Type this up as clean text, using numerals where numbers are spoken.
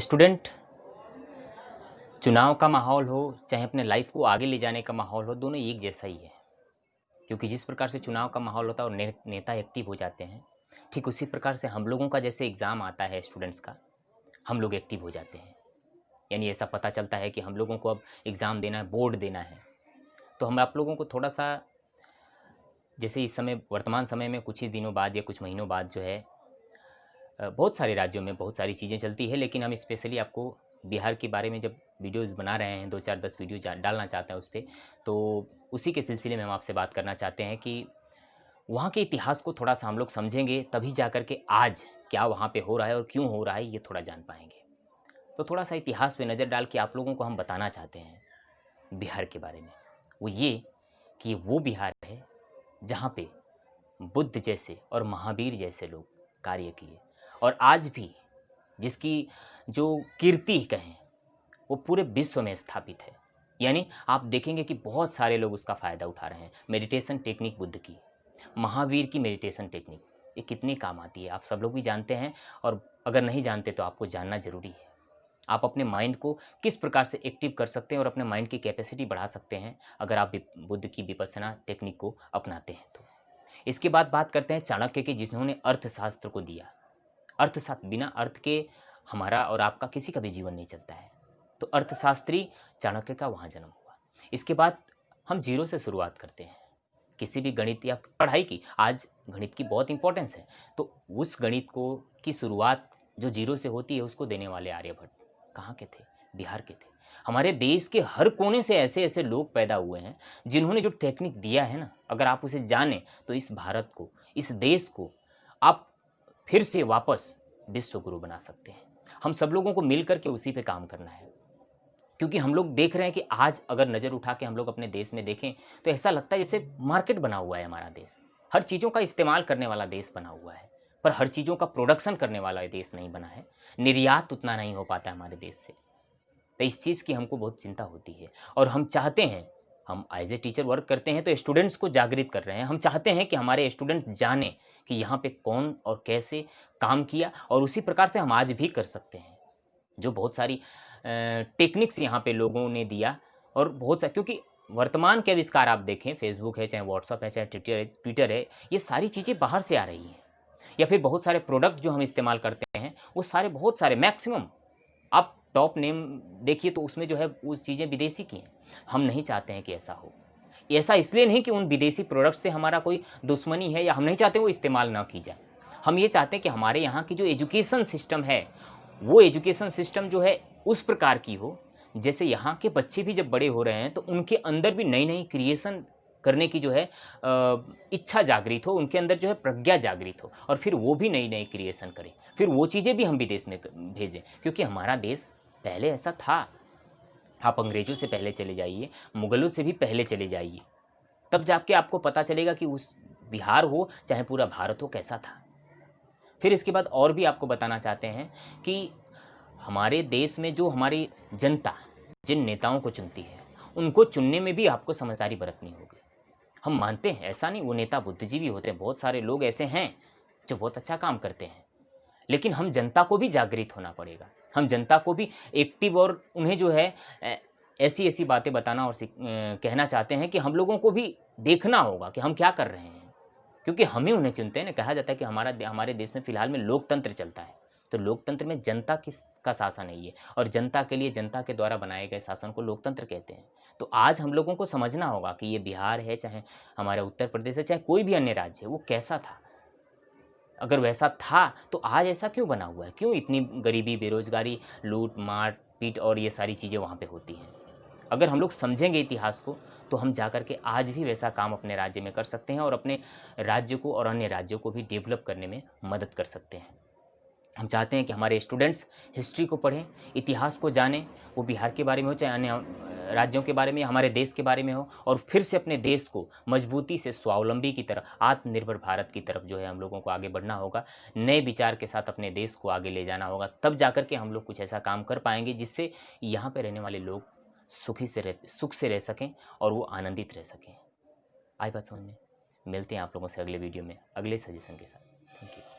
Student, चुनाव का माहौल हो चाहे अपने लाइफ को आगे ले जाने का माहौल हो, दोनों एक जैसा ही है। क्योंकि जिस प्रकार से चुनाव का माहौल होता है और नेता एक्टिव हो जाते हैं, ठीक उसी प्रकार से हम लोगों का जैसे एग्ज़ाम आता है स्टूडेंट्स का, हम लोग एक्टिव हो जाते हैं। यानी ऐसा पता चलता है कि हम लोगों को अब एग्ज़ाम देना है, बोर्ड देना है। तो हम आप लोगों को थोड़ा-सा, जैसे इस समय वर्तमान समय में कुछ ही दिनों बाद या कुछ महीनों बाद जो है बहुत सारे राज्यों में बहुत सारी चीज़ें चलती है, लेकिन हम स्पेशली आपको बिहार के बारे में जब वीडियोज़ बना रहे हैं, 2, 4, 10 वीडियो डालना चाहते हैं उस पे, तो उसी के सिलसिले में हम आपसे बात करना चाहते हैं कि वहाँ के इतिहास को थोड़ा-सा हम लोग समझेंगे, तभी जा कर के आज क्या वहाँ पे हो रहा है और क्यों हो रहा है, ये थोड़ा जान पाएँगे। तो थोड़ा-सा इतिहास पे नज़र डाल के आप लोगों को हम बताना चाहते हैं बिहार के बारे में। वो ये कि वो बिहार है जहाँ पे बुद्ध जैसे और महावीर जैसे लोग कार्य किए और आज भी जिसकी जो कीर्ति कहें वो पूरे विश्व में स्थापित है। यानी आप देखेंगे कि बहुत सारे लोग उसका फ़ायदा उठा रहे हैं। मेडिटेशन टेक्निक बुद्ध की, महावीर की मेडिटेशन टेक्निक, ये कितनी काम आती है आप सब लोग भी जानते हैं, और अगर नहीं जानते तो आपको जानना ज़रूरी है। आप अपने माइंड को किस प्रकार से एक्टिव कर सकते हैं और अपने माइंड की कैपेसिटी बढ़ा सकते हैं अगर आप बुद्ध की विपश्यना टेक्निक को अपनाते हैं तो। इसके बाद बात करते हैं चाणक्य की, जिन्होंने अर्थशास्त्र को दिया। अर्थशास्त्र, बिना अर्थ के हमारा और आपका किसी का भी जीवन नहीं चलता है। तो अर्थशास्त्री चाणक्य का वहाँ जन्म हुआ। इसके बाद हम जीरो से शुरुआत करते हैं। किसी भी गणित या पढ़ाई की, आज गणित की बहुत इंपॉर्टेंस है, तो उस गणित को की शुरुआत जो जीरो से होती है उसको देने वाले आर्यभट्ट कहाँ के थे? बिहार के थे। हमारे देश के हर कोने से ऐसे-ऐसे लोग पैदा हुए हैं जिन्होंने जो टेक्निक दिया है ना, अगर आप उसे जानें तो इस भारत को, इस देश को आप फिर से वापस विश्व गुरु बना सकते हैं। हम सब लोगों को मिल कर के उसी पे काम करना है। क्योंकि हम लोग देख रहे हैं कि आज अगर नज़र उठा के हम लोग अपने देश में देखें, तो ऐसा लगता है जैसे मार्केट बना हुआ है हमारा देश। हर चीज़ों का इस्तेमाल करने वाला देश बना हुआ है, पर हर चीज़ों का प्रोडक्शन करने वाला देश नहीं बना है। निर्यात उतना नहीं हो पाता है हमारे देश से। तो इस चीज़ की हमको बहुत चिंता होती है और हम चाहते हैं, हम एज़ ए टीचर वर्क करते हैं तो स्टूडेंट्स को जागृत कर रहे हैं। हम चाहते हैं कि हमारे स्टूडेंट जानें कि यहाँ पे कौन और कैसे काम किया, और उसी प्रकार से हम आज भी कर सकते हैं। जो बहुत सारी टेक्निक्स यहाँ पे लोगों ने दिया, और बहुत सा, क्योंकि वर्तमान के आविष्कार आप देखें, फेसबुक है, चाहे व्हाट्सएप है, चाहे ट्विटर है, ये सारी चीज़ें बाहर से आ रही हैं। या फिर बहुत सारे प्रोडक्ट जो हम इस्तेमाल करते हैं, वो सारे, बहुत सारे, मैक्सिमम आप टॉप नेम देखिए तो उसमें जो है वो चीज़ें विदेशी की हैं। हम नहीं चाहते हैं कि ऐसा हो। ऐसा इसलिए नहीं कि उन विदेशी प्रोडक्ट से हमारा कोई दुश्मनी है या हम नहीं चाहते वो इस्तेमाल ना की जाए। हम ये चाहते हैं कि हमारे यहाँ की जो एजुकेशन सिस्टम है, वो एजुकेशन सिस्टम जो है उस प्रकार की हो, जैसे यहाँ के बच्चे भी जब बड़े हो रहे हैं तो उनके अंदर भी नई-नई क्रिएशन करने की जो है इच्छा जागृत हो, उनके अंदर जो है प्रज्ञा जागृत हो, और फिर वो भी नई-नई क्रिएशन करें। फिर वो चीज़ें भी हम विदेश में भेजें, क्योंकि हमारा देश पहले ऐसा था। आप अंग्रेज़ों से पहले चले जाइए, मुगलों से भी पहले चले जाइए, तब जाके आपको पता चलेगा कि उस बिहार हो चाहे पूरा भारत हो, कैसा था। फिर इसके बाद और भी आपको बताना चाहते हैं कि हमारे देश में जो हमारी जनता जिन नेताओं को चुनती है, उनको चुनने में भी आपको समझदारी बरतनी होगी। हम मानते हैं, ऐसा नहीं, वो नेता बुद्धिजीवी होते हैं, बहुत सारे लोग ऐसे हैं जो बहुत अच्छा काम करते हैं, लेकिन हम जनता को भी जागृत होना पड़ेगा। हम जनता को भी एक्टिव, और उन्हें जो है ऐसी-ऐसी बातें बताना और कहना चाहते हैं कि हम लोगों को भी देखना होगा कि हम क्या कर रहे हैं। क्योंकि हम ही उन्हें चुनते हैं ना। कहा जाता है कि हमारे देश में फ़िलहाल में लोकतंत्र चलता है। तो लोकतंत्र में जनता का शासन है ये, और जनता के लिए, जनता के द्वारा बनाए गए शासन को लोकतंत्र कहते हैं। तो आज हम लोगों को समझना होगा कि ये बिहार है, चाहे हमारा उत्तर प्रदेश है, चाहे कोई भी अन्य राज्य है, वो कैसा था। अगर वैसा था तो आज ऐसा क्यों बना हुआ है? क्यों इतनी गरीबी, बेरोज़गारी, लूट-मार, पीट और ये सारी चीज़ें वहाँ पे होती हैं? अगर हम लोग समझेंगे इतिहास को, तो हम जा कर के आज भी वैसा काम अपने राज्य में कर सकते हैं और अपने राज्य को और अन्य राज्यों को भी डेवलप करने में मदद कर सकते हैं। हम चाहते हैं कि हमारे स्टूडेंट्स हिस्ट्री को पढ़ें, इतिहास को जानें, वो बिहार के बारे में हो चाहे अन्य राज्यों के बारे में, हमारे देश के बारे में हो, और फिर से अपने देश को मजबूती से स्वावलंबी की तरफ, आत्मनिर्भर भारत की तरफ जो है हम लोगों को आगे बढ़ना होगा। नए विचार के साथ अपने देश को आगे ले जाना होगा, तब जाकर के हम लोग कुछ ऐसा काम कर पाएँगे जिससे यहाँ पे रहने वाले लोग सुख से रह सकें और वो आनंदित रह सकें। आई बात समझ में? मिलते हैं आप लोगों से अगले वीडियो में, अगले सजेशन के साथ। Thank you.